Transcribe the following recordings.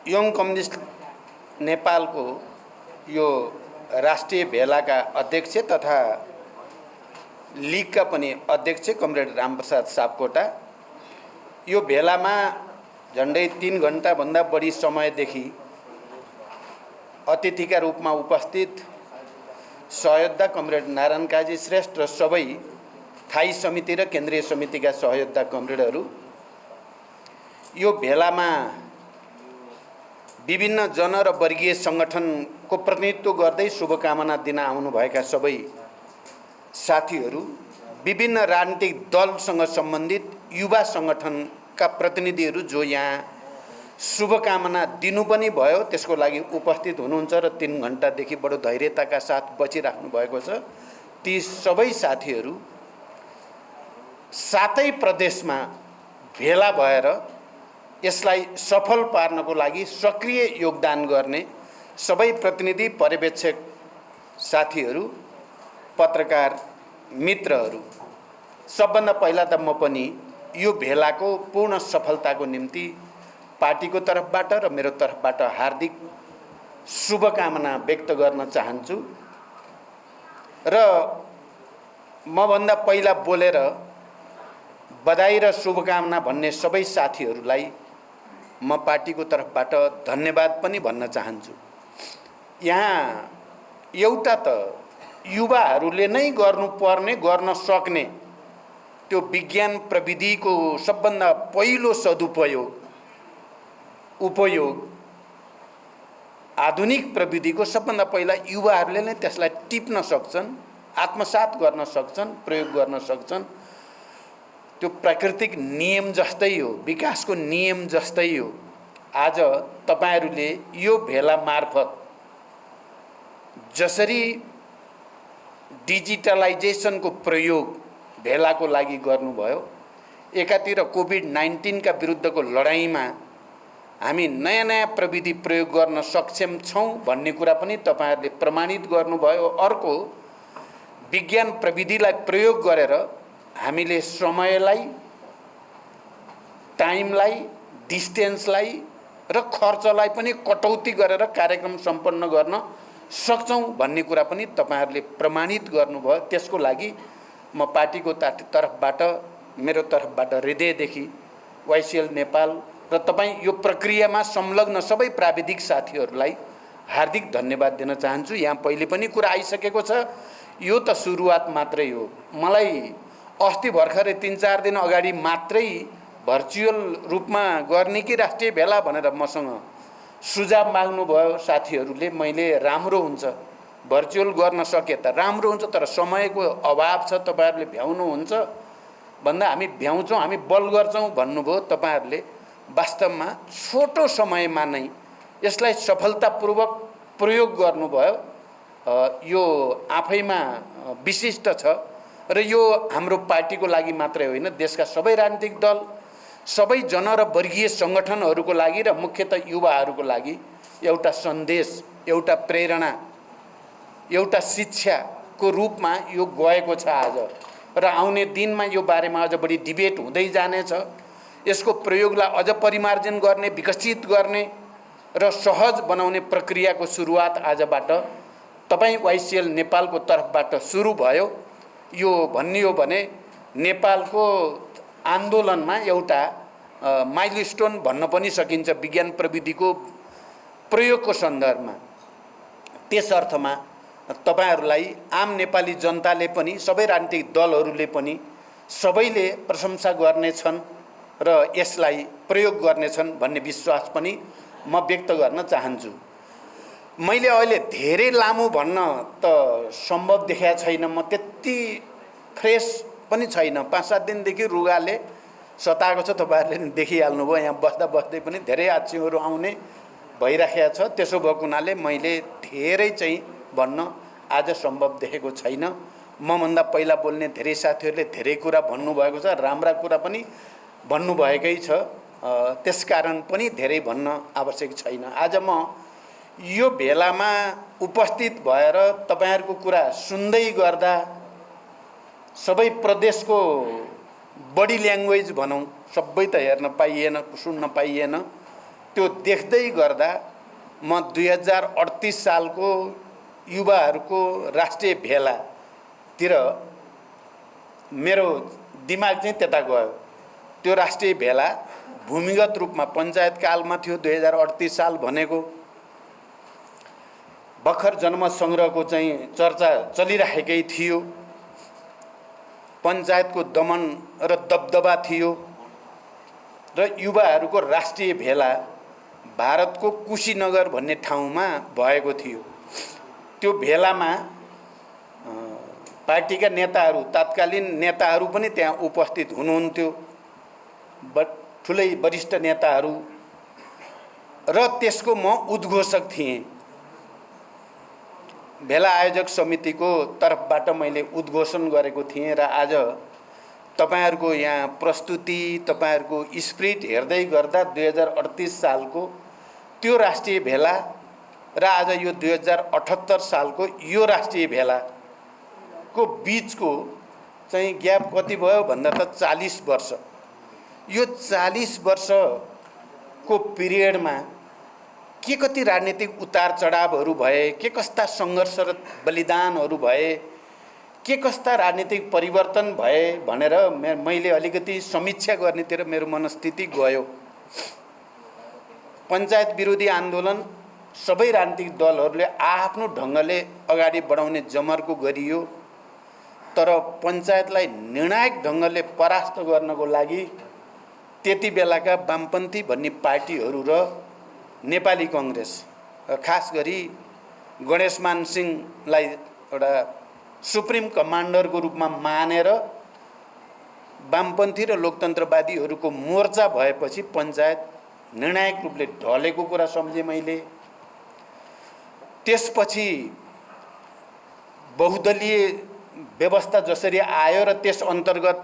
Young communist नेपालको यो राष्ट्रिय भेलाका अध्यक्ष तथा लीगका पनि अध्यक्ष कमरेड रामप्रसाद सापकोटा यो भेलामा झन्डै 3 घण्टाभन्दा बढी समयदेखि अतिथिका रूपमा उपस्थित सहयोद्धा कमरेड नारायण काजी श्रेष्ठ र सबै थाई समिति र केन्द्रीय समितिका सहयोद्धा कमरेडहरू, यो भेलामा विभिन्न जन र वर्गीय सङ्गठनको प्रतिनिधित्व गर्दै शुभकामना दिन आउनुभएका सबै साथीहरू, विभिन्न राजनीतिक दलसँग सम्बन्धित युवा सङ्गठनका प्रतिनिधिहरू जो यहाँ शुभकामना दिनु पनि भयो, त्यसको लागि उपस्थित हुनुहुन्छ र 3 घण्टादेखि बडो धैर्यताका साथ बचिराख्नु भएको छ। ती सबै साथीहरू सातै प्रदेशमा भेला भएर यसलाई सफल पार्नको लागि सक्रिय योगदान गर्ने सबै प्रतिनिधि, पर्यवेक्षक साथीहरू, पत्रकार मित्रहरू, सबभन्दा पहिला त म पनि यो भेलाको पूर्ण सफलताको निम्ति पार्टीको तर्फबाट र मेरो तर्फबाट हार्दिक शुभकामना व्यक्त गर्न चाहन्छु र मभन्दा पहिला बोलेर बधाई र शुभकामना भन्ने सबै साथीहरूलाई म पार्टीको तर्फबाट धन्यवाद पनि भन्न चाहन्छु। यहाँ एउटा त युवाहरूले नै गर्नुपर्ने, गर्न सक्ने त्यो विज्ञान प्रविधिको सबभन्दा पहिलो उपयोग आधुनिक प्रविधिको सबभन्दा पहिला युवाहरूले नै त्यसलाई टिप्न सक्छन्, आत्मसात गर्न सक्छन्, प्रयोग गर्न सक्छन्। त्यो प्राकृतिक नियम जस्तै हो, विकासको नियम जस्तै हो। आज तपाईहरूले यो भेला मार्फत जसरी डिजिटलाइजेसनको प्रयोग भेलाको लागि गर्नुभयो, एकातिर कोभिड-19 का विरुद्धको लडाईँमा हामी नयाँ नयाँ प्रविधि प्रयोग गर्न सक्षम छौँ भन्ने कुरा पनि तपाईहरूले प्रमाणित गर्नुभयो। अर्को, विज्ञान प्रविधिलाई प्रयोग गरेर हामीले समयलाई, टाइमलाई, डिस्टेन्सलाई र खर्चलाई पनि कटौती गरेर कार्यक्रम सम्पन्न गर्न सक्छौँ भन्ने कुरा पनि तपाईहरूले प्रमाणित गर्नुभयो। त्यसको लागि म पार्टीको तर्फबाट, मेरो तर्फबाट हृदयदेखि वाइसिएल नेपाल र तपाईँ यो प्रक्रियामा संलग्न सबै प्राविधिक साथीहरूलाई हार्दिक धन्यवाद दिन चाहन्छु। यहाँ पहिले पनि कुरा आइसकेको छ, यो त सुरुवात मात्रै हो। मलाई अस्ति भर्खरै 3-4 दिन अगाडि मात्रै भर्चुअल रूपमा गर्ने कि राष्ट्रिय भेला भनेर मसँग सुझाव माग्नुभयो साथीहरूले। मैले राम्रो हुन्छ भर्चुअल गर्न सके त राम्रो हुन्छ, तर समयको अभाव छ, तपाईहरूले भ्याउनुहुन्छ भन्दा हामी भ्याउँछौँ, हामी बल गर्छौँ भन्नुभयो तपाईहरूले। वास्तवमा छोटो समयमा नै यसलाई सफलतापूर्वक प्रयोग गर्नुभयो। यो आफैमा विशिष्ट छ र यो हाम्रो पार्टीको लागि मात्रै होइन, देशका सबै राजनीतिक दल, सबै जन र वर्गीय सङ्गठनहरूको लागि र मुख्यतः युवाहरूको लागि एउटा सन्देश, एउटा प्रेरणा, एउटा शिक्षाको रूपमा यो गएको छ आज। र आउने दिनमा यो बारेमा अझ बढी डिबेट हुँदै जानेछ। यसको प्रयोगलाई अझ परिमार्जन गर्ने, विकसित गर्ने र सहज बनाउने प्रक्रियाको सुरुवात आजबाट तपाईँ वाइसिएल नेपालको तर्फबाट सुरु भयो। यो भनियो भने नेपालको आन्दोलनमा एउटा माइलस्टोन भन्न पनि सकिन्छ विज्ञान प्रविधिको प्रयोगको सन्दर्भमा। त्यस अर्थमा तपाईहरूलाई आम नेपाली जनताले पनि, सबै राजनीतिक दलहरूले पनि सबैले प्रशंसा गर्नेछन् र यसलाई प्रयोग गर्नेछन् भन्ने विश्वास पनि म व्यक्त गर्न चाहन्छु। मैले अहिले धेरै लामो भन्न त सम्भव देखेको छैन, म त्यति फ्रेस पनि छैन। 5-7 दिनदेखि रुगाले सताएको छ, तपाईँहरूले देखिहाल्नुभयो। यहाँ बस्दा बस्दै पनि धेरै आँचीहरू आउने भइराखेको छ। त्यसो भएको हुनाले मैले धेरै चाहिँ भन्न आज सम्भव देखेको छैन। मभन्दा पहिला बोल्ने धेरै साथीहरूले धेरै कुरा भन्नुभएको छ, राम्रा कुरा पनि भन्नुभएकै छ, त्यसकारण पनि धेरै भन्न आवश्यक छैन। आज म यो भेलामा उपस्थित भएर तपाईहरूको कुरा सुन्दै गर्दा सबै प्रदेशको बडी ल्याङ्ग्वेज भनौँ, सबै त हेर्न पाइएन, सुन्न पाइएन, त्यो देख्दै गर्दा म 2038 सालको युवाहरूको राष्ट्रिय भेलातिर मेरो दिमाग चाहिँ त्यता गयो। त्यो राष्ट्रिय भेला भूमिगत रूपमा पञ्चायत कालमा थियो। 2038 साल भनेको भर्खर जनमत सङ्ग्रहको चाहिँ चर्चा चलिरहेकै थियो। पञ्चायतको दमन र दबदबा थियो र युवाहरूको राष्ट्रिय भेला भारतको कुशीनगर भन्ने ठाउँमा भएको थियो। त्यो भेलामा पार्टीका नेताहरू, तत्कालीन नेताहरू पनि त्यहाँ उपस्थित हुनुहुन्थ्यो, ठुलै वरिष्ठ नेताहरू, र त्यसको म उद्घोषक थिएँ। भेला आयोजक समितिको तर्फबाट मैले उद्घोषण गरेको थिएँ र आज तपाईहरुको यहाँ प्रस्तुति, तपाईहरुको स्पिरिट हेर्दै गर्दा 2038 सालको त्यो राष्ट्रिय भेला र आज यो 2078 सालको यो राष्ट्रिय भेलाको बीचको चाहिँ ग्याप कति भयो भन्दा त 40 वर्ष। यो 40 वर्षको पिरियडमा के कति राजनीतिक उतार चढावहरू भए, के कस्ता सङ्घर्ष र बलिदानहरू भए, के कस्ता राजनीतिक परिवर्तन भए भनेर मैले अलिकति समीक्षा गर्नेतिर मेरो मनस्थिति गयो। पञ्चायत विरोधी आन्दोलन सबै राजनीतिक दलहरूले आफ्नो ढङ्गले अगाडि बढाउने जमर्को गरियो, तर पञ्चायतलाई निर्णायक ढङ्गले परास्त गर्नको लागि त्यति बेलाका वामपन्थी भन्ने पार्टीहरू र नेपाली कांग्रेस, खास गरी गणेशमान सिंहलाई एउटा सुप्रिम कमान्डरको रूपमा मानेर वामपन्थी र लोकतन्त्रवादीहरूको मोर्चा भएपछि पञ्चायत निर्णायक रूपले ढलेको कुरा सम्झेँ मैले। त्यसपछि बहुदलीय व्यवस्था जसरी आयो र त्यस अन्तर्गत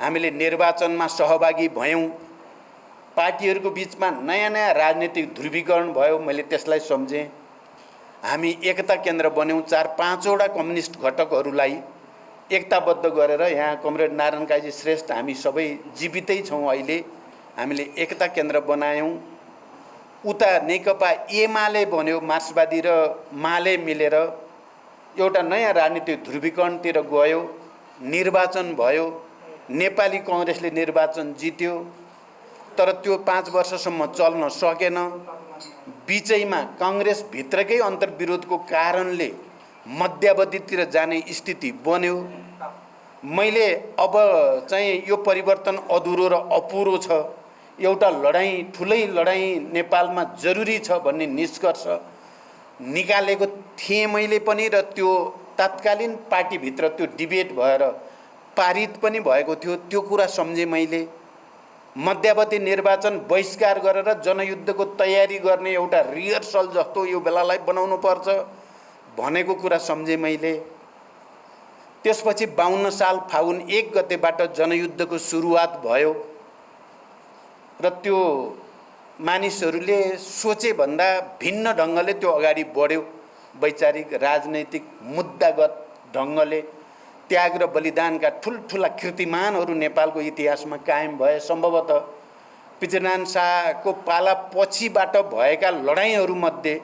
हामीले निर्वाचनमा सहभागी भयौं, पार्टीहरूको बीचमा नयाँ नयाँ राजनीतिक ध्रुवीकरण भयो, मैले त्यसलाई सम्झेँ। हामी एकता केन्द्र बन्यौं, 4-5 वटा कम्युनिस्ट घटकहरूलाई एकताबद्ध गरेर, यहाँ कमरेड नारायण काजी श्रेष्ठ हामी सबै जीवितै छौँ अहिले। हामीले एकता केन्द्र बनायौं। उता नेकपा एमाले बन्यो, मार्क्सवादी र माले मिलेर एउटा नयाँ राजनीतिक ध्रुवीकरणतिर गयो। निर्वाचन भयो, नेपाली कांग्रेसले निर्वाचन जित्यो, तर त्यो 5 वर्षसम्म चल्न सकेन। बीचैमा कांग्रेस भित्रकै अन्तर्विरोधको कारणले मध्यावधितिर जाने स्थिति बन्यो। मैले अब चाहिँ यो परिवर्तन अधुरो र अपुरो छ, एउटा लडाईँ, ठुलै लडाईँ नेपालमा जरुरी छ भन्ने निष्कर्ष निकालेको थिएँ मैले पनि, र त्यो तत्कालीन पार्टीभित्र त्यो डिबेट भएर पारित पनि भएको थियो। त्यो कुरा सम्झेँ मैले। मध्यावधि निर्वाचन बहिष्कार गरेर जनयुद्धको तयारी गर्ने एउटा रिहर्सल जस्तो यो बेलालाई बनाउनु पर्छ भनेको कुरा सम्झेँ मैले। त्यसपछि 52 साल फागुन 1 गतेबाट जनयुद्धको सुरुवात भयो र त्यो मानिसहरूले सोचे भन्दा भिन्न ढङ्गले त्यो अगाडि बढ्यो। वैचारिक राजनैतिक मुद्दागत ढङ्गले त्याग र बलिदानका ठुल्ठुला कीर्तिमानहरू नेपालको इतिहासमा कायम भए। सम्भवतः पृथ्वीनारायण शाहको पाला पछिबाट भएका लडाईँहरूमध्ये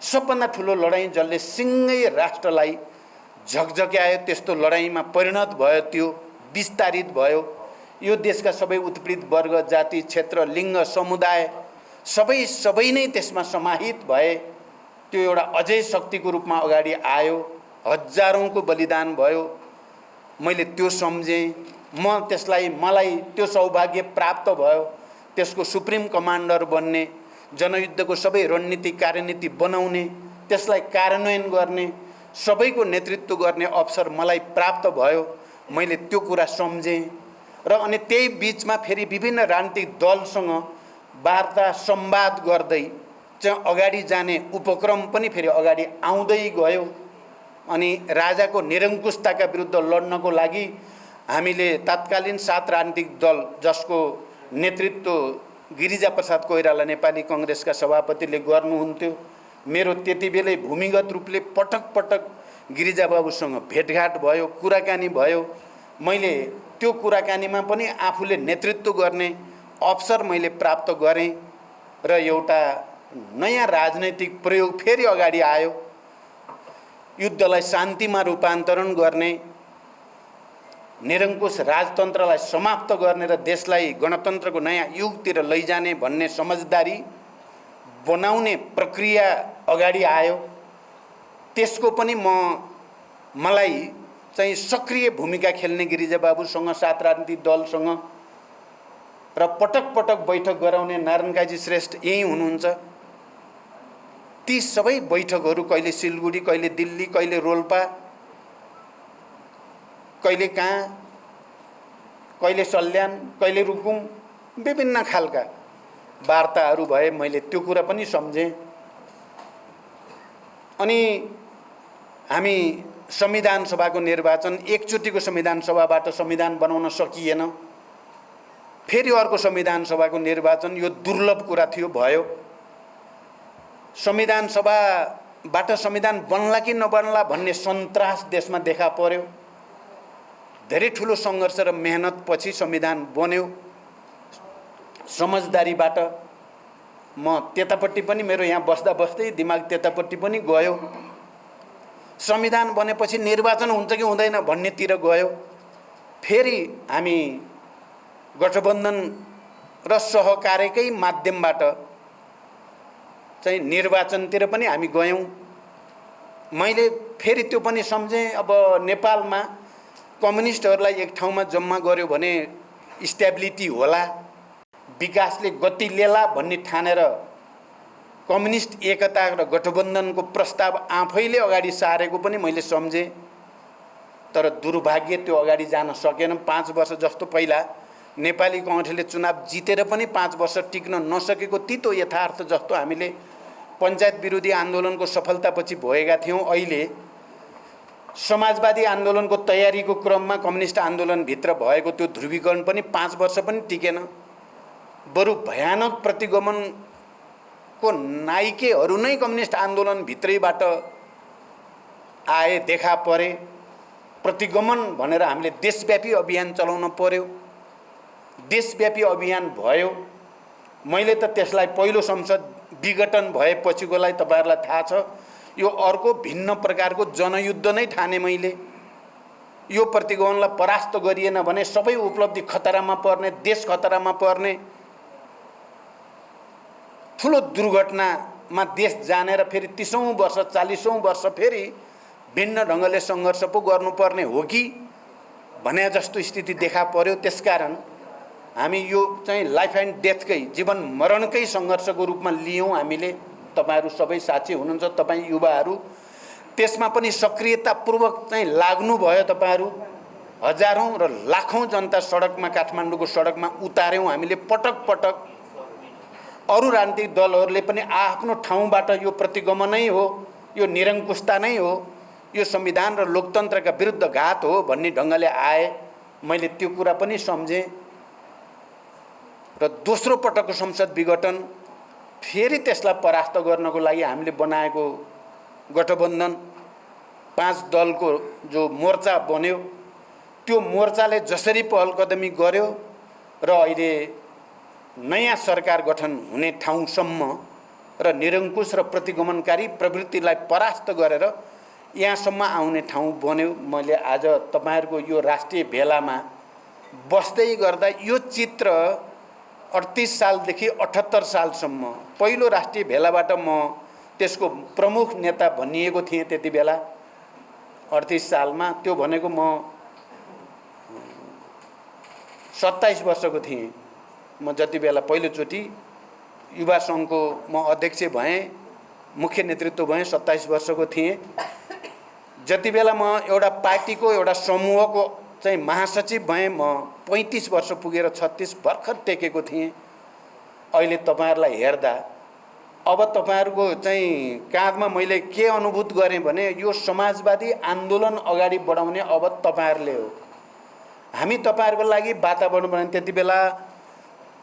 सबभन्दा ठुलो लडाईँ जसले सिङ्गै राष्ट्रलाई झकझक्यायो, त्यस्तो लडाईँमा परिणत भयो, त्यो विस्तारित भयो। यो देशका सबै उत्पीडित वर्ग, जाति, क्षेत्र, लिङ्ग, समुदाय सबै नै त्यसमा समाहित भए। त्यो एउटा अझै शक्तिको रूपमा अगाडि आयो। हजारौंको बलिदान भयो। मैले त्यो सम्झेँ। मलाई त्यो सौभाग्य प्राप्त भयो, त्यसको सुप्रिम कमान्डर बन्ने, जनयुद्धको सबै रणनीति कार्यनीति बनाउने, त्यसलाई कार्यान्वयन गर्ने, सबैको नेतृत्व गर्ने अवसर मलाई प्राप्त भयो। मैले त्यो कुरा सम्झेँ र अनि त्यही बीचमा फेरि विभिन्न राजनीतिक दलसँग वार्ता संवाद गर्दै चाहिँ अगाडि जाने उपक्रम पनि फेरि अगाडि आउँदै गयो। अनि राजाको निरङ्कुशताका विरुद्ध लड्नको लागि हामीले तत्कालीन 7 राजनीतिक दल, जसको नेतृत्व गिरिजाप्रसाद कोइराला नेपाली कांग्रेसका सभापतिले गर्नुहुन्थ्यो। मेरो त्यतिबेलै भूमिगत रूपले पटक पटक गिरिजाबाबुसँग भेटघाट भयो, कुराकानी भयो। मैले त्यो कुराकानीमा पनि आफूले नेतृत्व गर्ने अवसर मैले प्राप्त गरेँ र एउटा नयाँ राजनैतिक प्रयोग फेरि अगाडि आयो। युद्धलाई शान्तिमा रूपान्तरण गर्ने, निरङ्कुश राजतन्त्रलाई समाप्त गर्ने र देशलाई गणतन्त्रको नयाँ युगतिर लैजाने भन्ने समझदारी बनाउने प्रक्रिया अगाडि आयो। त्यसको पनि मलाई चाहिँ सक्रिय भूमिका खेल्ने गिरिजाबाबुसँग, सात राजनीतिक दलसँग र पटक पटक बैठक गराउने नारायण काजी श्रेष्ठ यही हुनुहुन्छ। ती सबै बैठकहरू कहिले सिलगढी, कहिले दिल्ली, कहिले रोल्पा, कहिले कहाँ, कहिले सल्यान, कहिले रुकुम, विभिन्न खालका वार्ताहरू भए। मैले त्यो कुरा पनि सम्झेँ। अनि हामी संविधान सभाको निर्वाचन, एकचोटिको संविधान सभाबाट संविधान बनाउन सकिएन। फेरि अर्को संविधान सभाको निर्वाचन, यो दुर्लभ कुरा थियो, भयो। संविधान सभाबाट संविधान बन्ला कि नबन्ला भन्ने सन्तास देशमा देखा पर्यो। धेरै ठुलो सङ्घर्ष र मेहनत पछि संविधान बन्यो। समझदारीबाट म त्यतापट्टि पनि, मेरो यहाँ बस्दा बस्दै दिमाग त्यतापट्टि पनि गयो। संविधान बनेपछि निर्वाचन हुन्छ कि हुँदैन भन्नेतिर गयो। फेरि हामी गठबन्धन र सहकार्यकै माध्यमबाट चाहिँ निर्वाचनतिर पनि हामी गयौँ। मैले फेरि त्यो पनि सम्झेँ, अब नेपालमा कम्युनिस्टहरूलाई एक ठाउँमा जम्मा गर्यो भने स्टेबिलिटी होला, विकासले गति लिएला भन्ने ठानेर कम्युनिस्ट एकता र गठबन्धनको प्रस्ताव आफैले अगाडि सारेको पनि मैले सम्झेँ। तर दुर्भाग्य त्यो अगाडि जान सकेन। 5 वर्ष जस्तो पहिला नेपाली कङ्ग्रेसले चुनाव जितेर पनि 5 वर्ष टिक्न नसकेको तितो यथार्थ जस्तो हामीले पञ्चायत विरोधी आन्दोलनको सफलतापछि भएका थियौँ। अहिले समाजवादी आन्दोलनको तयारीको क्रममा कम्युनिस्ट आन्दोलनभित्र भएको त्यो ध्रुवीकरण पनि 5 वर्ष पनि टिकेन। बरु भयानक प्रतिगमनको नाइकेहरू नै कम्युनिस्ट आन्दोलनभित्रैबाट आए, देखा परे। प्रतिगमन भनेर हामीले देशव्यापी अभियान चलाउन पर्यो। देशव्यापी अभियान भयो। मैले त त्यसलाई पहिलो संसद विघटन भएपछिकोलाई तपाईँहरूलाई थाहा छ, यो अर्को भिन्न प्रकारको जनयुद्ध नै ठाने मैले। यो प्रतिगमनलाई परास्त गरिएन भने सबै उपलब्धि खतरामा पर्ने, देश खतरामा पर्ने, ठुलो दुर्घटनामा देश जाने र फेरि 30औं वर्ष 40औं वर्ष फेरि भिन्न ढङ्गले सङ्घर्ष पो गर्नुपर्ने हो कि भने जस्तो स्थिति देखा पर्यो। त्यसकारण हामी यो चाहिँ लाइफ एन्ड डेथकै, जीवन मरणकै सङ्घर्षको रूपमा लियौँ हामीले। तपाईहरू सबै साथी हुनुहुन्छ, तपाईँ युवाहरू त्यसमा पनि सक्रियतापूर्वक चाहिँ लाग्नुभयो। तपाईँहरू हजारौँ र लाखौँ जनता सडकमा, काठमाडौँको सडकमा उतार्यौँ हामीले पटक पटक। अरू राजनीतिक दलहरूले पनि आफ्नो ठाउँबाट यो प्रतिगमनै हो, यो निरङ्कुशता नै हो, यो संविधान र लोकतन्त्रका विरुद्ध घात हो भन्ने ढङ्गले आए। मैले त्यो कुरा पनि सम्झेँ। र दोस्रो पटकको संसद विघटन, फेरि त्यसलाई परास्त गर्नको लागि हामीले बनाएको गठबन्धन 5 दलको जो मोर्चा बन्यो, त्यो मोर्चाले जसरी पहल कदमी गर्यो र अहिले नयाँ सरकार गठन हुने ठाउँसम्म र निरङ्कुश र प्रतिगमनकारी प्रवृत्तिलाई परास्त गरेर यहाँसम्म आउने ठाउँ बन्यो। मैले आज तपाईँहरूको यो राष्ट्रिय भेलामा बस्दै गर्दा यो चित्र 38 सालदेखि 78 सालसम्म, पहिलो राष्ट्रिय भेलाबाट म त्यसको प्रमुख नेता भनिएको थिएँ त्यति बेला 38 सालमा। त्यो भनेको म 27 वर्षको थिएँ। म जति बेला पहिलोचोटि युवा सङ्घको म अध्यक्ष भएँ, मुख्य नेतृत्व भएँ, 27 वर्षको थिएँ। जति बेला म एउटा पार्टीको, एउटा समूहको चाहिँ महासचिव भएँ, म 35 वर्ष पुगेर 36 भर्खर टेकेको थिएँ। अहिले तपाईँहरूलाई हेर्दा अब तपाईँहरूको चाहिँ काँधमा मैले के अनुभूत गरेँ भने यो समाजवादी आन्दोलन अगाडि बढाउने अब तपाईँहरूले हो। हामी तपाईँहरूको लागि वातावरण बनायौँ। त्यति बेला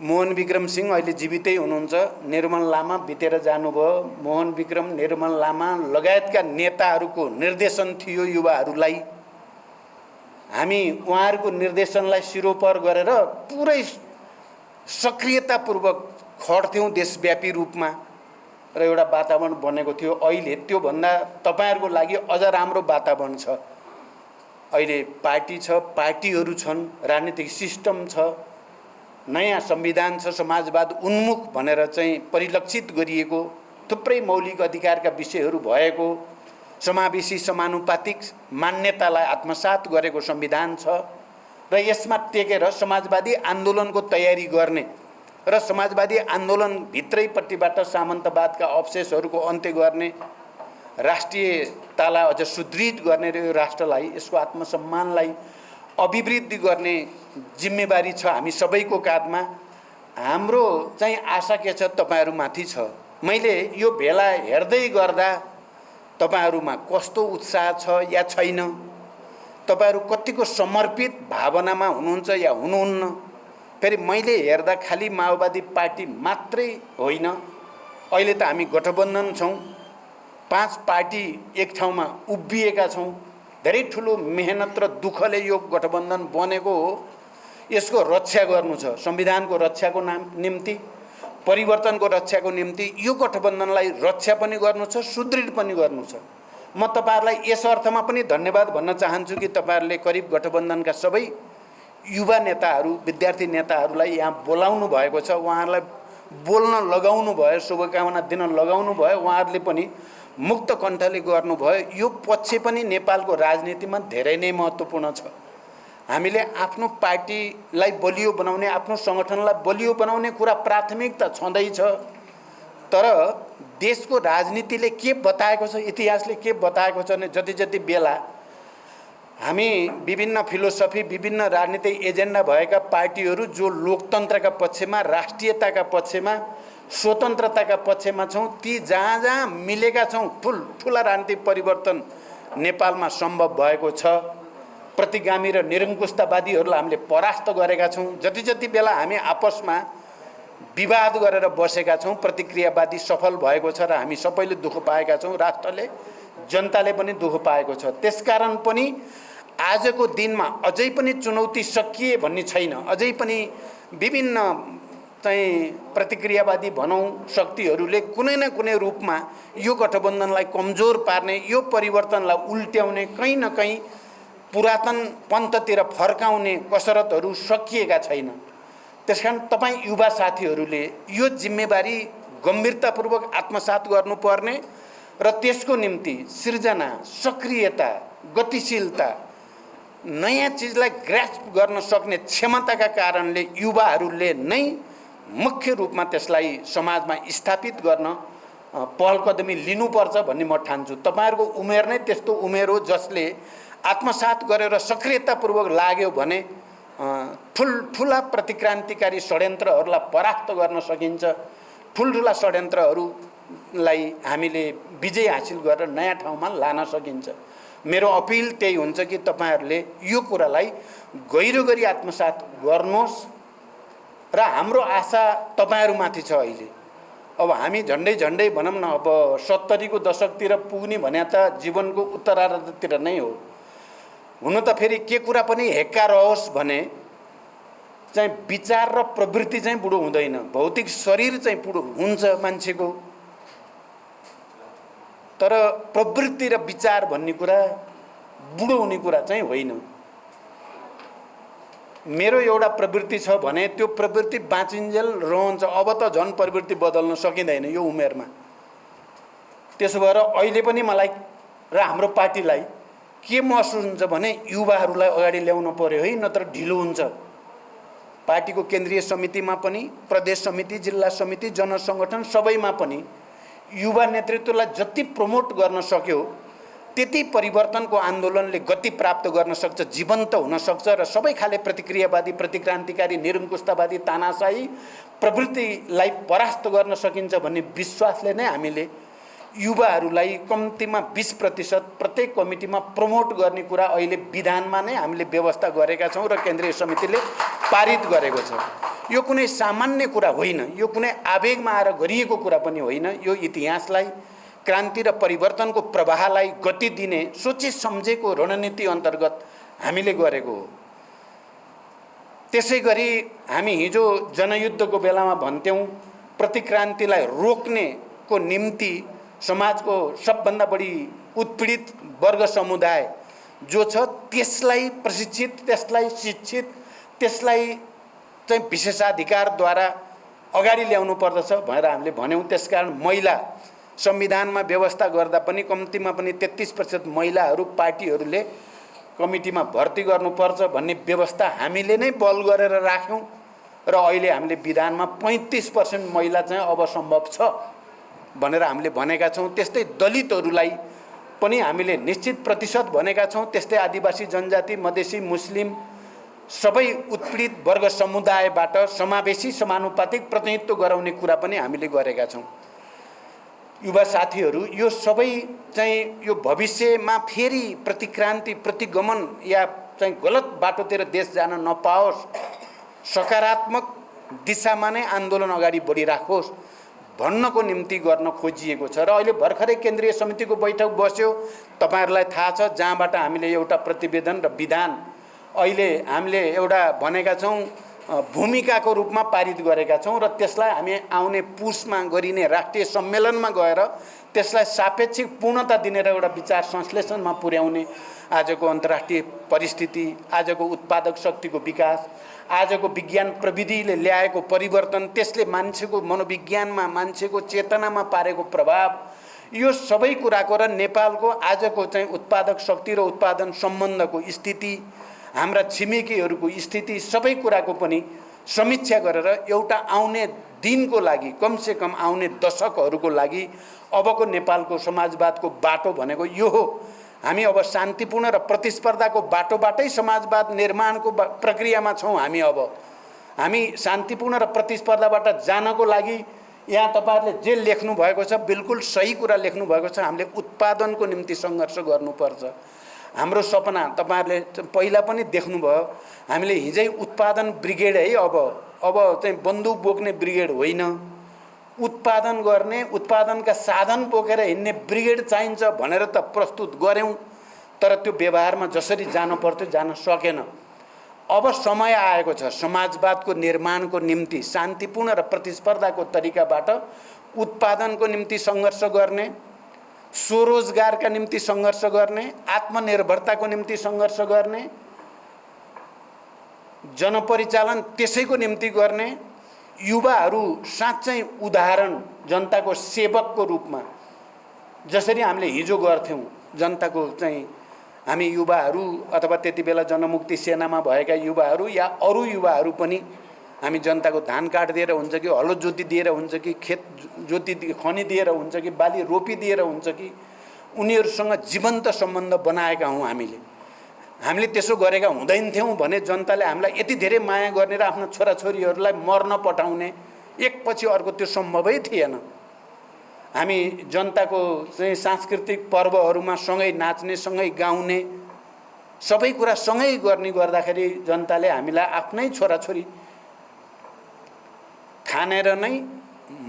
मोहन विक्रम सिंह अहिले जीवितै हुनुहुन्छ, निर्मल लामा बितेर जानुभयो। मोहन विक्रम, निर्मल लामा लगायतका नेताहरूको निर्देशन थियो युवाहरूलाई। हामी उहाँहरूको निर्देशनलाई सिरोपर गरेर पुरै सक्रियतापूर्वक खट्थ्यौँ देशव्यापी रूपमा र एउटा वातावरण बनेको थियो। अहिले त्योभन्दा तपाईँहरूको लागि अझ राम्रो वातावरण छ। अहिले पार्टी छ, पार्टीहरू छन्, राजनीतिक सिस्टम छ, नयाँ संविधान छ, समाजवाद उन्मुख भनेर चाहिँ परिलक्षित गरिएको थुप्रै मौलिक अधिकारका विषयहरू भएको, समावेशी समानुपातिक मान्यतालाई आत्मसात गरेको संविधान छ र यसमा टेकेर समाजवादी आन्दोलनको तयारी गर्ने र समाजवादी आन्दोलनभित्रैपट्टिबाट सामन्तवादका अवशेषहरूको अन्त्य गर्ने, राष्ट्रियतालाई अझ सुदृढ गर्ने र यो राष्ट्रलाई, यसको आत्मसम्मानलाई अभिवृद्धि गर्ने जिम्मेवारी छ हामी सबैको काँधमा। हाम्रो चाहिँ आशा के छ, तपाईँहरूमाथि छ। मैले यो भेला हेर्दै गर्दा तपाईँहरूमा कस्तो उत्साह छ या छैन, तपाईँहरू कतिको समर्पित भावनामा हुनुहुन्छ या हुनुहुन्न। फेरि मैले हेर्दा खालि माओवादी पार्टी मात्रै होइन, अहिले त हामी गठबन्धन छौँ, 5 पार्टी एक ठाउँमा उभिएका छौँ। धेरै ठुलो मेहनत र दुःखले यो गठबन्धन बनेको हो। यसको रक्षा गर्नु छ, संविधानको रक्षाको निम्ति, परिवर्तनको रक्षाको निम्ति यो गठबन्धनलाई रक्षा पनि गर्नु छ, सुदृढ पनि गर्नु छ। म तपाईहरुलाई यस अर्थमा पनि धन्यवाद भन्न चाहन्छु कि तपाईहरुले करिब गठबन्धनका सबै युवा नेताहरू, विद्यार्थी नेताहरूलाई यहाँ बोलाउनु भएको छ, उहाँहरूलाई बोल्न लगाउनु भयो, शुभकामना दिन लगाउनु भयो, उहाँहरूले पनि मुक्त कण्ठले गर्नुभयो। यो पक्ष पनि नेपालको राजनीतिमा धेरै नै महत्त्वपूर्ण छ। हामीले आफ्नो पार्टीलाई बलियो बनाउने, आफ्नो संगठनलाई बलियो बनाउने कुरा प्राथमिकता छँदैछ, तर देशको राजनीतिले के बताएको छ, इतिहासले के बताएको छ भने जति जति बेला हामी विभिन्न फिलोसफी, विभिन्न राजनीतिक एजेन्डा भएका पार्टीहरू जो लोकतन्त्रका पक्षमा, राष्ट्रियताका पक्षमा, स्वतन्त्रताका पक्षमा छौँ, ती जहाँ जहाँ मिलेका छौँ ठुला राजनीतिक परिवर्तन नेपालमा सम्भव भएको छ। प्रतिगामी र निरङ्कुशतावादीहरूलाई हामीले परास्त गरेका छौँ। जति जति बेला हामी आपसमा विवाद गरेर बसेका छौँ, प्रतिक्रियावादी सफल भएको छ र हामी सबैले दुःख पाएका छौँ, राष्ट्रले, जनताले पनि दुःख पाएको छ। त्यसकारण पनि आजको दिनमा अझै पनि चुनौती सकिए भन्ने छैन। अझै पनि विभिन्न चाहिँ प्रतिक्रियावादी भनौँ शक्तिहरूले कुनै न कुनै रूपमा यो गठबन्धनलाई कमजोर पार्ने, यो परिवर्तनलाई उल्ट्याउने, कहीँ न कहीँ पुरातन पन्थतिर फर्काउने कसरतहरू सकिएका छैन। त्यसकारण तपाईँ युवा साथीहरूले यो जिम्मेवारी गम्भीरतापूर्वक आत्मसात गर्नुपर्ने र त्यसको निम्ति सृजना, सक्रियता, गतिशीलता, नयाँ चिजलाई ग्रास्प गर्न सक्ने क्षमताका कारणले युवाहरूले नै मुख्य रूपमा त्यसलाई समाजमा स्थापित गर्न पहल कदमी लिनुपर्छ भन्ने म ठान्छु। तपाईहरुको उमेर नै त्यस्तो उमेर हो जसले आत्मसात गरेर सक्रियतापूर्वक लाग्यो भने ठुला प्रतिक्रान्तिकारी षड्यन्त्रहरूलाई परास्त गर्न सकिन्छ। ठुल्ठुला षड्यन्त्रहरूलाई हामीले विजय हासिल गरेर नयाँ ठाउँमा लान सकिन्छ। मेरो अपिल त्यही हुन्छ कि तपाईहरुले यो कुरालाई गहिरो गरी आत्मसात गर्नुहोस् र हाम्रो आशा तपाईहरुमाथि छ। अहिले अब हामी झन्डै झन्डै भनौँ न, अब 70 को दशकतिर पुग्ने भने त जीवनको उत्तरार्धतिर नै हो। हुन त फेरि के कुरा पनि हेक्का रहोस् भने चाहिँ विचार र प्रवृत्ति चाहिँ बुढो हुँदैन, भौतिक शरीर चाहिँ बुढो हुन्छ मान्छेको, तर प्रवृत्ति र विचार भन्ने कुरा बुढो हुने कुरा चाहिँ होइन। मेरो एउटा प्रवृत्ति छ भने त्यो प्रवृत्ति बाँचिन्जेल रहन्छ। अब त झन् प्रवृत्ति बदल्न सकिँदैन यो उमेरमा। त्यसो भएर अहिले पनि मलाई र हाम्रो पार्टीलाई के महसुस हुन्छ भने युवाहरूलाई अगाडि ल्याउनु पर्यो है, नत्र ढिलो हुन्छ। पार्टीको केन्द्रीय समितिमा पनि, प्रदेश समिति, जिल्ला समिति, जनसङ्गठन सबैमा पनि युवा नेतृत्वलाई जति प्रमोट गर्न सक्यो त्यति परिवर्तनको आन्दोलनले गति प्राप्त गर्न सक्छ, जीवन्त हुन सक्छ र सबै खाले प्रतिक्रियावादी, प्रतिक्रान्तिकारी, निरङ्कुशतावादी, तानाशाही प्रवृत्तिलाई परास्त गर्न सकिन्छ भन्ने विश्वासले नै हामीले युवाहरूलाई कम्तीमा 20% प्रत्येक कमिटीमा प्रमोट गर्ने कुरा अहिले विधानमा नै हामीले व्यवस्था गरेका छौँ र केन्द्रीय समितिले पारित गरेको छ। यो कुनै सामान्य कुरा होइन, यो कुनै आवेगमा आएर गरिएको कुरा पनि होइन। यो इतिहासलाई, क्रान्ति र परिवर्तनको प्रवाहलाई गति दिने सोचे सम्झेको रणनीति अन्तर्गत हामीले गरेको हो। त्यसै गरी हामी हिजो जनयुद्धको बेलामा भन्थ्यौँ प्रतिक्रान्तिलाई रोक्नेको निम्ति समाजको सबभन्दा बढी उत्पीडित वर्ग समुदाय जो छ त्यसलाई प्रशिक्षित, त्यसलाई शिक्षित, त्यसलाई चाहिँ विशेषाधिकारद्वारा अगाडि ल्याउनु पर्दछ भनेर हामीले भन्यौँ। त्यसकारण महिला संविधानमा व्यवस्था गर्दा पनि कम्तीमा पनि 33% महिलाहरू पार्टीहरूले कमिटीमा भर्ती गर्नुपर्छ भन्ने व्यवस्था हामीले नै बल गरेर राख्यौँ र अहिले हामीले विधानमा 35% महिला चाहिँ अब सम्भव छ भनेर हामीले भनेका छौँ। त्यस्तै दलितहरूलाई पनि हामीले निश्चित प्रतिशत भनेका छौँ। त्यस्तै आदिवासी जनजाति, मधेसी, मुस्लिम सबै उत्पीडित वर्ग समुदायबाट समावेशी समानुपातिक प्रतिनिधित्व गराउने कुरा पनि हामीले गरेका छौँ। युवा साथीहरू, यो सबै चाहिँ यो भविष्यमा फेरि प्रतिक्रान्ति, प्रतिगमन या चाहिँ गलत बाटोतिर देश जान नपाओस्, सकारात्मक दिशामा नै आन्दोलन अगाडि बढिराखोस् भन्नको निम्ति गर्न खोजिएको छ। र अहिले भर्खरै केन्द्रीय समितिको बैठक बस्यो, तपाईहरुलाई थाहा छ, जहाँबाट हामीले एउटा प्रतिवेदन र विधान अहिले हामीले एउटा भनेका छौँ भूमिकाको रूपमा पारित गरेका छौँ र त्यसलाई हामी आउने पुसमा गरिने राष्ट्रिय सम्मेलनमा गएर त्यसलाई सापेक्षिक पूर्णता दिने र एउटा विचार संश्लेषणमा पुर्याउने आजको अन्तर्राष्ट्रिय परिस्थिति, आजको उत्पादक शक्तिको विकास, आजको विज्ञान प्रविधिले ल्याएको परिवर्तन, त्यसले मान्छेको मनोविज्ञानमा, मान्छेको चेतनामा पारेको प्रभाव, यो सबै कुराको र नेपालको आजको चाहिँ उत्पादक शक्ति र उत्पादन सम्बन्धको स्थिति, हाम्रा छिमेकीहरूको स्थिति, सबै कुराको पनि समीक्षा गरेर एउटा आउने दिनको लागि, कमसे कम आउने दशकहरूको लागि अबको नेपालको समाजवादको बाटो भनेको यो हो। हामी अब शान्तिपूर्ण र प्रतिस्पर्धाको बाटोबाटै समाजवाद निर्माणको प्रक्रियामा छौँ। हामी शान्तिपूर्ण र प्रतिस्पर्धाबाट जानको लागि यहाँ तपाईहरुले जे लेख्नु भएको छ बिल्कुल सही कुरा लेख्नु भएको छ। हामीले उत्पादनको निम्ति सङ्घर्ष गर्नुपर्छ। हाम्रो सपना तपाईहरुले पहिला पनि देख्नुभयो, हामीले हिजै उत्पादन ब्रिगेड है, अब चाहिँ बन्दुक बोक्ने ब्रिगेड होइन, उत्पादन गर्ने, उत्पादनका साधन बोकेर हिँड्ने ब्रिगेड चाहिन्छ भनेर त प्रस्तुत गर्यौं, तर त्यो व्यवहारमा जसरी जानु पर्थ्यो जान सकेन। अब समय आएको छ समाजवादको निर्माणको निम्ति शान्तिपूर्ण र प्रतिस्पर्धाको तरिकाबाट उत्पादनको निम्ति सङ्घर्ष गर्ने, स्वरोजगारका निम्ति सङ्घर्ष गर्ने, आत्मनिर्भरताको निम्ति सङ्घर्ष गर्ने, जनपरिचालन त्यसैको निम्ति गर्ने, युवाहरू साँच्चै उदाहरण जनताको सेवकको रूपमा जसरी हामीले हिजो गर्थ्यौं, जनताको चाहिँ हामी युवाहरू अथवा त्यति बेला जनमुक्ति सेनामा भएका युवाहरू या अरू युवाहरू पनि हामी जनताको धान काटिदिएर हुन्छ कि हलो जोति दिएर हुन्छ कि खेत जोति खनी दिएर हुन्छ कि बाली रोपी दिएर हुन्छ कि उनीहरूसँग जीवन्त सम्बन्ध बनाएका हौं। हामीले त्यसो गरेका हुँदैन थियौं भने जनताले हामीलाई यति धेरै माया गर्ने र आफ्ना छोराछोरीहरूलाई मर्न पठाउने एकपछि अर्को त्यो सम्भवै थिएन। हामी जनताको चाहिँ सांस्कृतिक पर्वहरूमा सँगै नाच्ने, सँगै गाउने, सबै कुरा सँगै गर्ने गर्दाखेरि जनताले हामीलाई आफ्नै छोराछोरी खानेर नै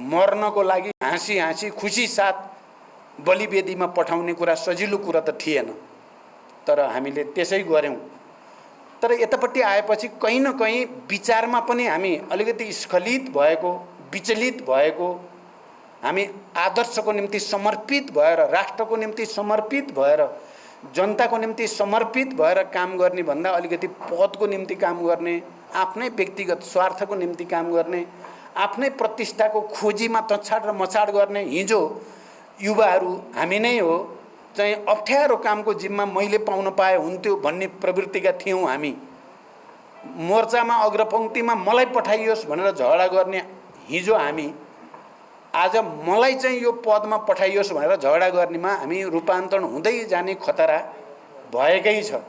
मर्नको लागि हाँसी हाँसी खुसी साथ बलिवेदीमा पठाउने कुरा सजिलो कुरा त थिएन, तर हामीले त्यसै गर्यौं। तर यतापट्टि आएपछि कहीँ न कहीँ विचारमा पनि हामी अलिकति स्खलित भएको, विचलित भएको, हामी आदर्शको निम्ति समर्पित भएर, राष्ट्रको निम्ति समर्पित भएर, जनताको निम्ति समर्पित भएर काम गर्ने भन्दा अलिकति पदको निम्ति काम गर्ने, आफ्नै व्यक्तिगत स्वार्थको निम्ति काम गर्ने, आफ्नै प्रतिष्ठाको खोजीमा तछाड र मछाड गर्ने हिजो युवाहरू हामी नै हो, चाहिँ अप्ठ्यारो कामको जिम्मा मैले पाउन पाए हुन्थ्यो भन्ने प्रवृत्तिका थियौं। हामी मोर्चामा अग्रपंक्तिमा मलाई पठाइयोस् भनेर झगडा गर्ने हिजो हामी आज मलाई चाहिँ यो पदमा पठाइयोस् भनेर झगडा गर्नेमा हामी रूपान्तरण हुँदै जाने खतरा भएकै छ।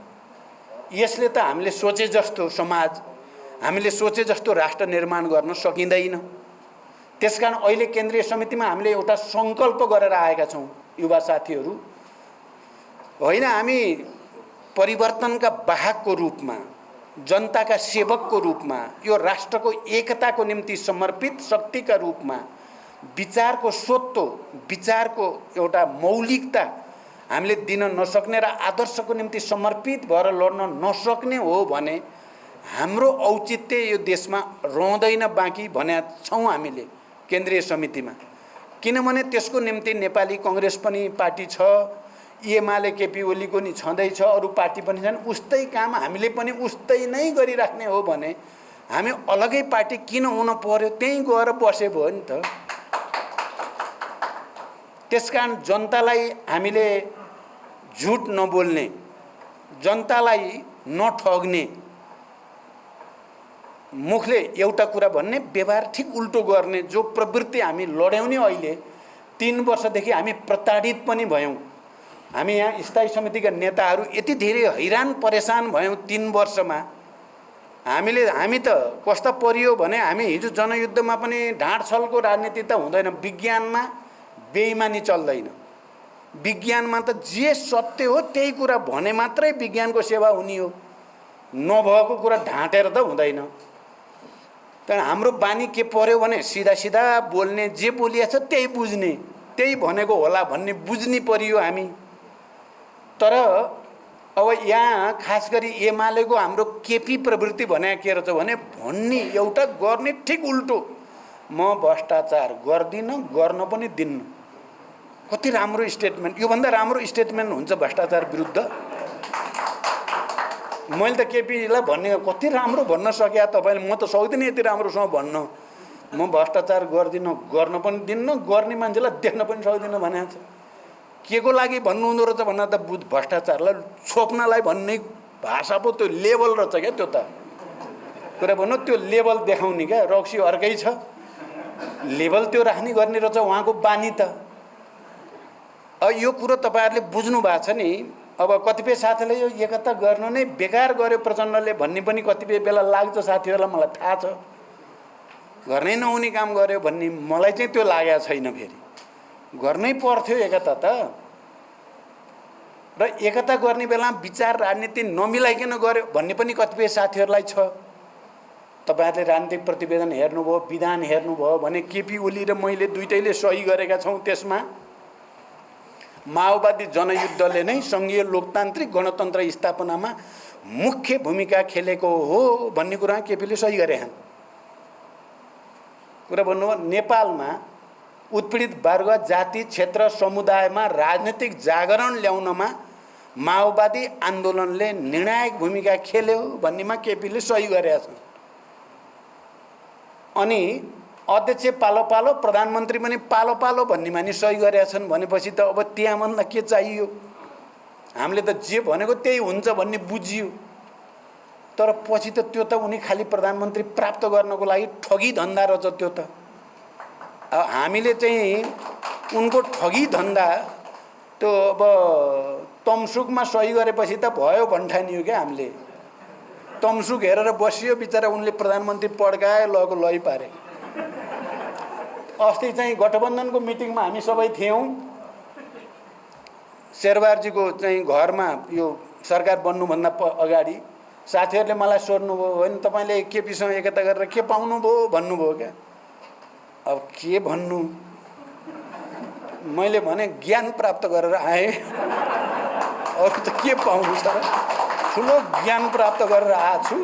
यसले त हामीले सोचे जस्तो समाज, हामीले सोचे जस्तो राष्ट्र निर्माण गर्न सकिँदैन। त्यसकारण अहिले केन्द्रीय समितिमा हामीले एउटा संकल्प गरेर आएका छौं। युवा साथीहरू, होइन हामी परिवर्तनका वाहकको रूपमा, जनताका सेवकको रूपमा, यो राष्ट्रको एकताको निम्ति समर्पित शक्तिका रूपमा, विचारको स्वत्व, विचारको एउटा मौलिकता हामीले दिन नसक्ने र आदर्शको निम्ति समर्पित भएर लड्न नसक्ने हो भने हाम्रो औचित्य यो देशमा रहँदैन बाँकी भने छौं हामीले। केन्द्रीय समितिमा, किनभने त्यसको निम्ति नेपाली कांग्रेस पनि पार्टी छ, एमाले केपी ओलीको नि छँदैछ, अरू पार्टी पनि छन्। उस्तै काम हामीले पनि उस्तै नै गरिराख्ने हो भने हामी अलगै पार्टी किन हुन पर्यो? त्यहीँ गएर बसे भयो नि त। त्यसकारण जनतालाई हामीले झुट नबोल्ने, जनतालाई नठग्ने, मुखले एउटा कुरा भन्ने व्यवहार ठिक उल्टो गर्ने जो प्रवृत्ति हामी लड्यौँ नि अहिले 3 वर्षदेखि हामी प्रताडित पनि भयौँ। हामी यहाँ स्थायी समितिका नेताहरू यति धेरै हैरान परेशान भयौँ 3 वर्षमा। हामी त कस्ता परियो भने हामी हिजो जनयुद्धमा पनि ढाँड छलको राजनीति त हुँदैन, विज्ञानमा बेइमानी चल्दैन। विज्ञानमा त जे सत्य हो त्यही कुरा भने मात्रै विज्ञानको सेवा हुने हो, नभएको कुरा ढाँटेर त हुँदैन। तर हाम्रो बानी के पर्यो भने सिधा सिधा बोल्ने, जे बोलिएको छ त्यही बुझ्ने, त्यही भनेको होला भन्ने बुझ्नी परियो हामी। तर अब यहाँ खास गरी एमालेको हाम्रो केपी प्रवृत्ति भने के रहेछ भने भन्ने एउटा गर्ने ठिक उल्टो। म भ्रष्टाचार गर्दिनँ, गर्न पनि दिन्न। कति राम्रो स्टेटमेन्ट! योभन्दा राम्रो स्टेटमेन्ट हुन्छ भ्रष्टाचार विरुद्ध? मैले त केपीलाई भन्ने कति राम्रो भन्न सके तपाईँले, म त सक्दिनँ यति राम्रोसँग भन्न। म भ्रष्टाचार गर्दिनँ, गर्न पनि दिन्न, गर्ने मान्छेलाई देख्न पनि सक्दिनँ भनेको छ। के को लागि भन्नुहुँदो रहेछ भन्दा त भ्रष्टाचारलाई छोप्नलाई भन्ने भाषा पो त्यो लेभल रहेछ क्या। त्यो त कुरा भन्नु, त्यो लेभल देखाउने क्या। रक्सी अर्कै छ, लेभल त्यो राख्ने गर्ने रहेछ उहाँको बानी त। अब यो कुरो तपाईँहरूले बुझ्नु भएको छ नि। अब कतिपय साथीले यो एकता गर्नु नै बेकार गर्यो प्रचण्डले भन्ने पनि कतिपय बेला लाग्छ साथीहरूलाई, मलाई थाहा छ। गर्नै नहुने काम गर्यो भन्ने मलाई चाहिँ त्यो लागेको छैन। फेरि गर्नै पर्थ्यो एकता त। र एकता गर्ने बेला विचार राजनीति नमिलाइकन गर्यो भन्ने पनि कतिपय साथीहरूलाई छ। तपाईँहरूले राजनीतिक प्रतिवेदन हेर्नुभयो, विधान हेर्नुभयो भने केपी ओली र मैले दुइटैले सही गरेका छौँ। त्यसमा माओवादी जनयुद्धले नै सङ्घीय लोकतान्त्रिक गणतन्त्र स्थापनामा मुख्य भूमिका खेलेको हो भन्ने कुरा केपीले सही गरे छन्। कुरा भन्नुभयो नेपालमा उत्पीडित वर्ग, जाति, क्षेत्र, समुदायमा राजनीतिक जागरण ल्याउनमा माओवादी आन्दोलनले निर्णायक भूमिका खेल्यो भन्नेमा केपीले सही गरेका छन्। अनि अध्यक्ष पालो पालो, प्रधानमन्त्री पनि पालो पालो भन्नेमा नि सही गरेका छन् भनेपछि त अब त्यहाँभन्दा के चाहियो? हामीले त जे भनेको त्यही हुन्छ भन्ने बुझियो। तर पछि त त्यो त उनी खालि प्रधानमन्त्री प्राप्त गर्नको लागि ठगी धन्दा रहेछ त्यो त। अब हामीले चाहिँ उनको ठगी धन्दा त्यो अब तमसुकमा सही गरेपछि त भयो भन्ठानियो क्या। हामीले तमसुक हेरेर बसियो, बिचरा उनले प्रधानमन्त्री पड्काए, लगेको लै पारे। अस्ति चाहिँ गठबन्धनको मिटिङमा हामी सबै थियौँ। शेरबहादुरजीको चाहिँ घरमा यो सरकार बन्नुभन्दा अगाडि साथीहरूले मलाई सोध्नुभयो, होइन तपाईँले केपीसँग एकता गरेर के पाउनुभयो भन्नुभयो क्या। अब के भन्नु, मैले भने ज्ञान प्राप्त गरेर आएँ, अरू त के पाउनु छ र? ठुलो ज्ञान प्राप्त गरेर आएको छु।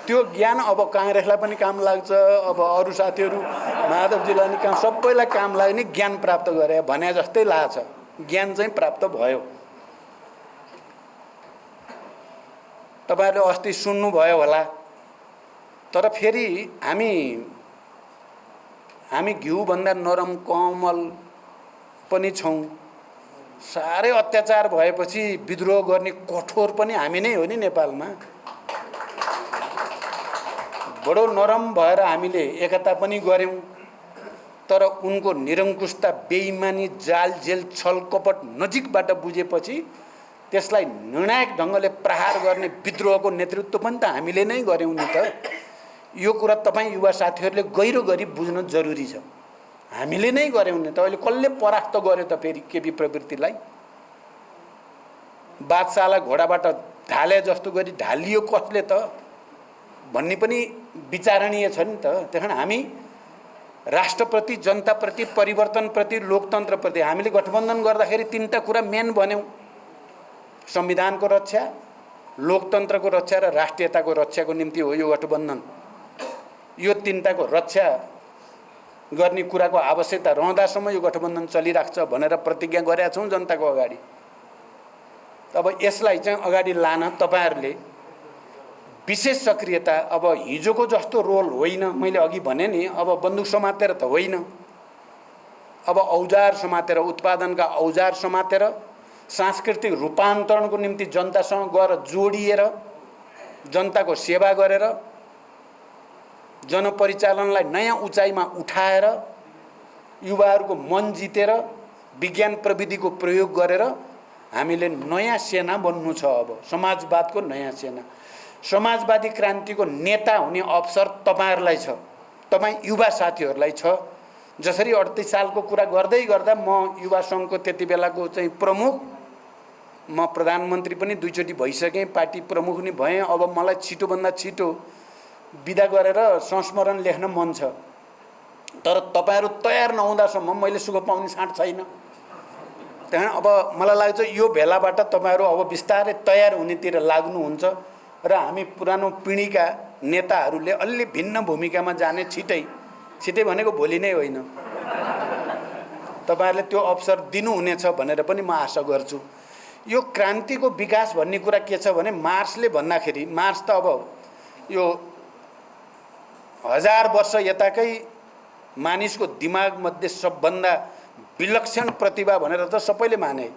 त्यो ज्ञान अब काङ्ग्रेसलाई पनि काम लाग्छ, अब अरू साथीहरू माधवजीलाई नि काम, सबैलाई काम लाग्ने ज्ञान प्राप्त गरे भने जस्तै लाग्छ। ज्ञान चाहिँ प्राप्त भयो। तपाईँहरूले अस्ति सुन्नुभयो होला। तर फेरि हामी घिउभन्दा नरम कोमल पनि छौँ। साह्रै अत्याचार भएपछि विद्रोह गर्ने कठोर पनि हामी नै हो नि नेपालमा। बडो नरम भएर हामीले एकता पनि गऱ्यौँ। तर उनको निरङ्कुशता, बेइमानी, जाल जेल, छल कपट नजिकबाट बुझेपछि त्यसलाई निर्णायक ढङ्गले प्रहार गर्ने विद्रोहको नेतृत्व पनि त हामीले नै गऱ्यौँ नि त। यो कुरा तपाईँ युवा साथीहरूले गहिरो गरी बुझ्न जरुरी छ। हामीले नै गऱ्यौँ नि त। अहिले कसले परास्त गर्यो त फेरि केपी प्रवृत्तिलाई? बादशाहलाई घोडाबाट ढाले जस्तो गरी ढालियो कसले त भन्ने पनि विचारणीय छ नि त। त्यस कारण हामी राष्ट्रप्रति, जनताप्रति, परिवर्तनप्रति, लोकतन्त्रप्रति हामीले गठबन्धन गर्दाखेरि 3टा कुरा मेन भन्यौँ। संविधानको रक्षा, लोकतन्त्रको रक्षा र राष्ट्रियताको रक्षाको निम्ति हो यो गठबन्धन। यो 3टाको रक्षा गर्ने कुराको आवश्यकता रहँदासम्म यो गठबन्धन चलिराख्छ भनेर प्रतिज्ञा गरेका छौँ जनताको अगाडि। अब यसलाई चाहिँ अगाडि लान तपाईहरुले विशेष सक्रियता, अब हिजोको जस्तो रोल होइन, मैले अघि भने नि, अब बन्दुक समातेर त होइन, अब औजार समातेर, उत्पादनका औजार समातेर सांस्कृतिक रूपान्तरणको निम्ति जनतासँग गएर जोडिएर जनताको सेवा गरेर जनपरिचालनलाई नयाँ उचाइमा उठाएर युवाहरूको मन जितेर विज्ञान प्रविधिको प्रयोग गरेर हामीले नयाँ सेना बन्नु छ। अब समाजवादको नयाँ सेना, समाजवादी क्रान्तिको नेता हुने अवसर तपाईहरुलाई छ, तपाई युवा साथीहरुलाई छ। जसरी 38 सालको कुरा गर्दै गर्दा म युवा संघको त्यति बेलाको चाहिँ प्रमुख, म प्रधानमन्त्री पनि दुईचोटि भइसकेँ, पार्टी प्रमुख नि भएँ। अब मलाई छिटोभन्दा छिटो बिदा गरेर संस्मरण लेख्न मन छ, तर तपाईहरु तयार नहुँदासम्म मैले सुख पाउने छाँट छैन। त्यहाँ अब मलाई लाग्छ यो भेलाबाट तपाईहरु अब बिस्तारै तयार हुनेतिर लाग्नुहुन्छ र हामी पुरानो पिढीका नेताहरूले अलि भिन्न भूमिकामा जाने छिटै भनेको भोलि नै होइन, तपाईहरुले त्यो अवसर दिनुहुनेछ भनेर पनि म आशा गर्छु। यो क्रान्तिको विकास भन्ने कुरा के छ भने मार्क्सले भन्दाखेरि, मार्क्स त अब यो 1000 वर्ष यताकै मानिसको दिमाग मध्ये सबभन्दा विलक्षण प्रतिभा भनेर त सबैले माने।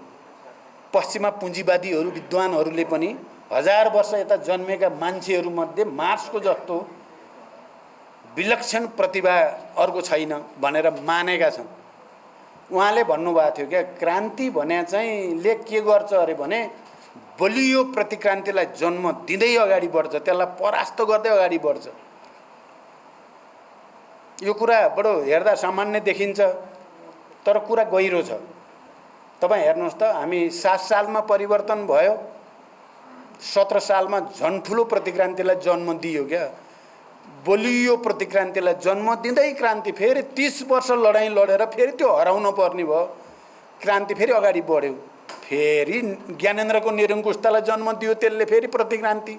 पश्चिमा पुँजीवादीहरू विद्वानहरूले पनि 1000 वर्ष यता जन्मेका मान्छेहरू मध्ये मार्क्सको जस्तो विलक्षण प्रतिभा अर्को छैन भनेर मानेका छन्। उहाँले भन्नुभएको थियो क्या, क्रान्ति भने चाहिँ ले के गर्छ अरे भने बलियो प्रतिक्रान्तिलाई जन्म दिँदै अगाडि बढ्छ, त्यसलाई परास्त गर्दै अगाडि बढ्छ। यो कुरा बडो हेर्दा सामान्य देखिन्छ, तर कुरा गहिरो छ। तपाईं हेर्नुहोस् त, हामी 7 सालमा परिवर्तन भयो, 17 सालमा झन् ठुलो प्रतिक्रान्तिलाई जन्म दियो क्या। बलियो प्रतिक्रान्तिलाई जन्म दिँदै क्रान्ति फेरि 30 वर्ष लडाईँ लडेर फेरि त्यो हराउन पर्ने भयो, क्रान्ति फेरि अगाडि बढ्यो। फेरि ज्ञानेन्द्रको निरङ्कुशतालाई जन्म दियो त्यसले, फेरि प्रतिक्रान्ति,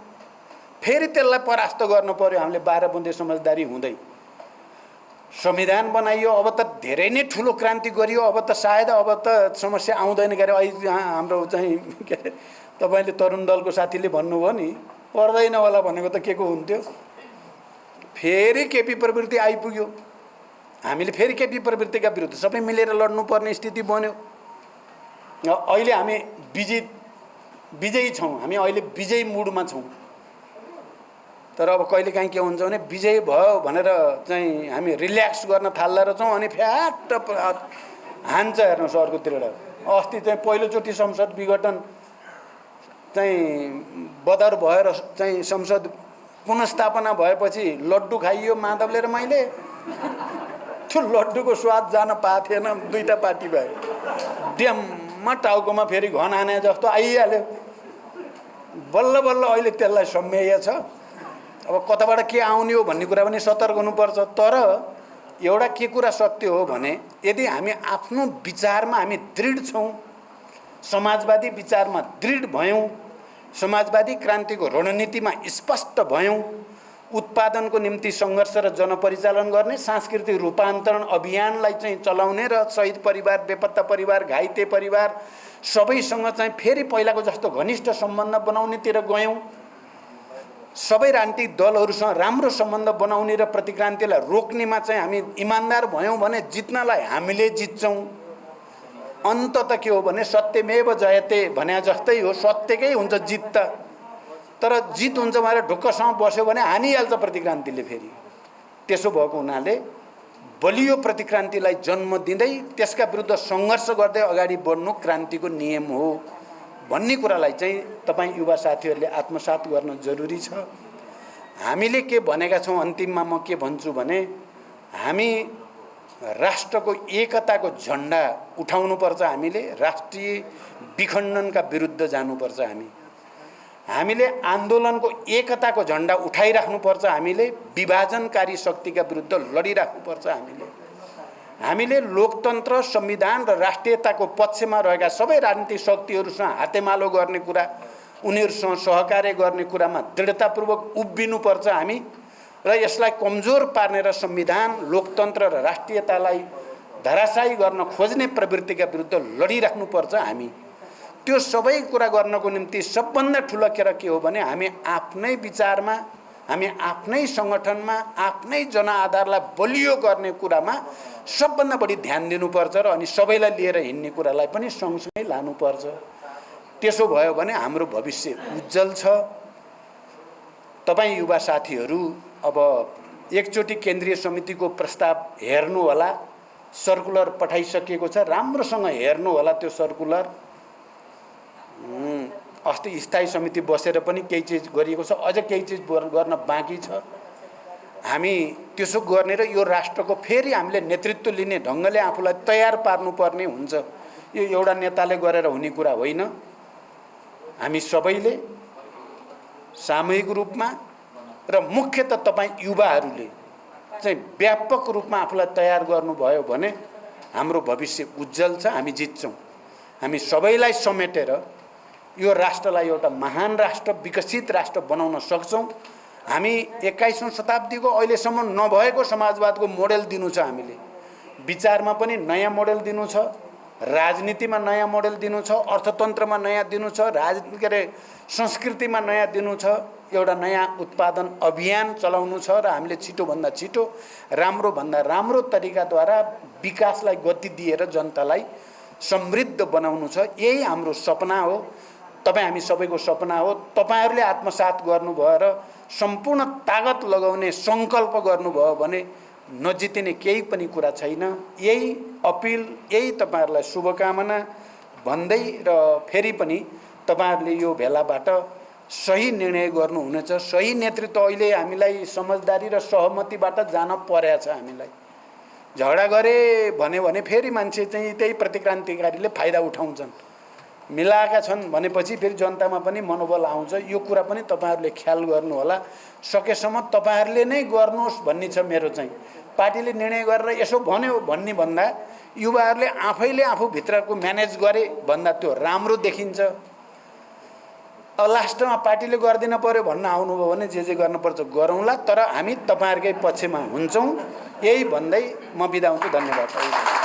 फेरि त्यसलाई परास्त गर्न पर्यो हामीले 12 बुँदे समझदारी हुँदै। संविधान बनाइयो, अब त धेरै नै ठुलो क्रान्ति गरियो, अब त सायद अब त समस्या आउँदैन गरे। अहिले हाम्रो चाहिँ के अरे तपाईले तरुण दलको साथीले भन्नुभयो नि, पर्दैन होला भनेको त के को हुन्थ्यो। फेरि केपी प्रवृत्ति आइपुग्यो, हामीले फेरि केपी प्रवृत्तिका विरुद्ध सबै मिलेर लड्नुपर्ने स्थिति बन्यो। अहिले हामी विजयी छौँ, हामी अहिले विजयी मुडमा छौँ। तर अब कहिलेकाहीँ के हुन्छ भने विजय भयो भनेर चाहिँ हामी रिल्याक्स गर्न थाल्दा रहेछौँ, अनि फ्याट हान्छ। हेर्नुहोस् अर्कोतिर अस्ति चाहिँ पहिलोचोटि संसद विघटन चाहिँ बदर भएर चाहिँ संसद पुनस्थापना भएपछि लड्डु खाइयो माधवले र मैले। त्यो लड्डुको स्वाद जान पाएको थिएन, दुईटा पार्टी भयो, ड्याममा टाउकोमा फेरि घन आने जस्तो आइहाल्यो। बल्ल बल्ल अहिले त्यसलाई सम्मेय छ। अब कताबाट के आउने हो भन्ने कुरा पनि सतर्क हुनुपर्छ। तर एउटा के कुरा सत्य हो भने यदि हामी आफ्नो विचारमा हामी दृढ छौँ, समाजवादी विचारमा दृढ भयौँ, समाजवादी क्रान्तिको रणनीतिमा स्पष्ट भयौँ, उत्पादनको निम्ति सङ्घर्ष र जनपरिचालन गर्ने, सांस्कृतिक रूपान्तरण अभियानलाई चाहिँ चलाउने र शहीद परिवार, बेपत्ता परिवार, घाइते परिवार सबैसँग चाहिँ फेरि पहिलाको जस्तो घनिष्ठ सम्बन्ध बनाउनेतिर गयौँ, सबै राजनीतिक दलहरूसँग राम्रो सम्बन्ध बनाउने र प्रतिक्रान्तिलाई रोक्नेमा चाहिँ हामी इमान्दार भयौँ भने जित्नलाई हामीले जित्छौँ। अन्त त के हो भने सत्यमेव जयते भने जस्तै हो, सत्यकै हुन्छ जित त। तर जित हुन्छ भनेर ढुक्कसँग बस्यो भने हानिहाल्छ प्रतिक्रान्तिले फेरि। त्यसो भएको हुनाले बलियो प्रतिक्रान्तिलाई जन्म दिँदै त्यसका विरुद्ध सङ्घर्ष गर्दै अगाडि बढ्नु क्रान्तिको नियम हो भन्ने कुरालाई चाहिँ तपाईँ युवा साथीहरूले आत्मसात गर्न जरुरी छ। हामीले के भनेका छौँ, अन्तिममा म के भन्छु भने हामी राष्ट्रको एकताको झन्डा उठाउनुपर्छ, हामीले राष्ट्रिय विखण्डनका विरुद्ध जानुपर्छ। हामीले आन्दोलनको एकताको झन्डा उठाइराख्नुपर्छ, हामीले विभाजनकारी शक्तिका विरुद्ध लडिराख्नुपर्छ। हामीले लोकतन्त्र, संविधान र राष्ट्रियताको पक्षमा रहेका सबै राजनीतिक शक्तिहरूसँग हातेमालो गर्ने कुरा, उनीहरूसँग सहकार्य गर्ने कुरामा दृढतापूर्वक उभिनुपर्छ हामी। र यसलाई कमजोर पार्ने र संविधान लोकतन्त्र र राष्ट्रियतालाई धराशायी गर्न खोज्ने प्रवृत्तिका विरुद्ध लडिराख्नुपर्छ। हामी त्यो सबै कुरा गर्नको निम्ति सबभन्दा ठुलो कुरा के हो भने हामी आफ्नै विचारमा, हामी आफ्नै सङ्गठनमा, आफ्नै जनआधारलाई बलियो गर्ने कुरामा सबभन्दा बढी ध्यान दिनुपर्छ र अनि सबैलाई लिएर हिँड्ने कुरालाई पनि सँगसँगै लानुपर्छ। त्यसो भयो भने हाम्रो भविष्य उज्जवल छ। तपाईँ युवा साथीहरू अब एकचोटि केन्द्रीय समितिको प्रस्ताव हेर्नु होला, सर्कुलर पठाइसकिएको छ, राम्रोसँग हेर्नु होला त्यो सर्कुलर। अस्ति स्थायी समिति बसेर पनि केही चिज गरिएको छ, अझ केही चिज गर्न बाँकी छ। हामी त्यसो गर्ने र यो राष्ट्रको फेरि हामीले नेतृत्व लिने ढङ्गले आफूलाई तयार पार्नुपर्ने हुन्छ। यो एउटा नेताले गरेर हुने कुरा होइन। हामी सबैले सामूहिक रूपमा र मुख्यतः तपाईँ युवाहरूले चाहिँ व्यापक रूपमा आफूलाई तयार गर्नुभयो भने हाम्रो भविष्य उज्जवल छ। हामी जित्छौँ। हामी सबैलाई समेटेर यो राष्ट्रलाई एउटा महान राष्ट्र, विकसित राष्ट्र बनाउन सक्छौँ। हामी 21औं शताब्दीको अहिलेसम्म नभएको समाजवादको मोडेल दिनु छ। हामीले विचारमा पनि नयाँ मोडेल दिनु छ, राजनीतिमा नयाँ मोडेल दिनु छ, अर्थतन्त्रमा नयाँ दिनु छ, संस्कृतिमा नयाँ दिनु छ, एउटा नयाँ उत्पादन अभियान चलाउनु छ र हामीले छिटोभन्दा छिटो राम्रोभन्दा राम्रो तरिकाद्वारा विकासलाई गति दिएर जनतालाई समृद्ध बनाउनु छ। यही हाम्रो सपना हो। तपाईँ हामी सबैको सपना हो। तपाईहरूले आत्मसात गर्नुभयो र सम्पूर्ण तागत लगाउने सङ्कल्प गर्नुभयो भने नजितिने केही पनि कुरा छैन। यही अपिल, यही तपाईहरूलाई शुभकामना भन्दै र फेरि पनि तपाईहरूले यो भेलाबाट सही निर्णय गर्नुहुनेछ। सही नेतृत्व अहिले हामीलाई समझदारी र सहमतिबाट जान परेछ। हामीलाई झगडा गरे भने फेरि मान्छे चाहिँ त्यही प्रतिक्रान्तिकारीले फाइदा उठाउँछन्। मिलाएका छन् भनेपछि फेरि जनतामा पनि मनोबल आउँछ। यो कुरा पनि तपाईहरूले ख्याल गर्नु होला। सकेसम्म तपाईहरूले नै गर्नुहोस् भन्ने छ मेरो चाहिँ। पार्टीले निर्णय गरेर यसो भन्यो भन्ने भन्दा युवाहरूले आफैले आफूभित्रको म्यानेज गरे भन्दा त्यो राम्रो देखिन्छ। लास्टमा पार्टीले गर्दिन पर्यो भन्न आउनुभयो भने जे गर्नुपर्छ गरौँला, तर हामी तपाईहरूकै पक्षमा हुन्छौँ। यही भन्दै म बिदा हुन्छु। धन्यवाद।